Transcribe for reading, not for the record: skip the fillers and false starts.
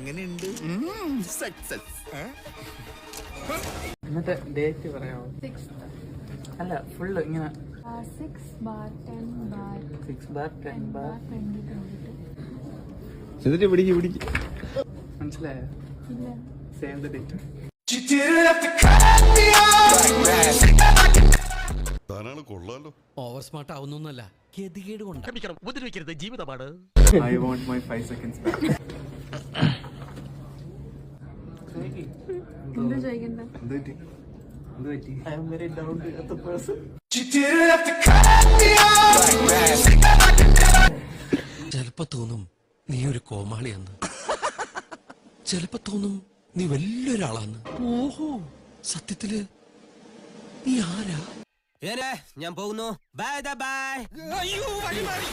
എങ്ങനെയുണ്ട്? സക്സസ്. ഇന്നത്തെ ഡേറ്റ് പറയാമോ? അല്ല ഫുള്ള് ഇങ്ങനെ 6 എന്നിട്ട് പിടിക്ക് മനസ്സിലായോ? Same the date. Over smart ആവുന്നൊന്നല്ല, ഗതികേട് കൊണ്ട് ഉപദ്രവിക്കരുത്, ജീവിതമാണ്. I want my 5 seconds back. I am very down to earth person. ചിലപ്പോ തോന്നും നീ ഒരു കോമാളിയാന്ന്, ചിലപ്പോ തോന്നും നീ വലിയൊരാളാന്ന്. ഓഹോ, സത്യത്തില് നീ ആരാ? ഞാൻ പോകുന്നു. Bye bye. അയ്യോ, വഴി മാറി.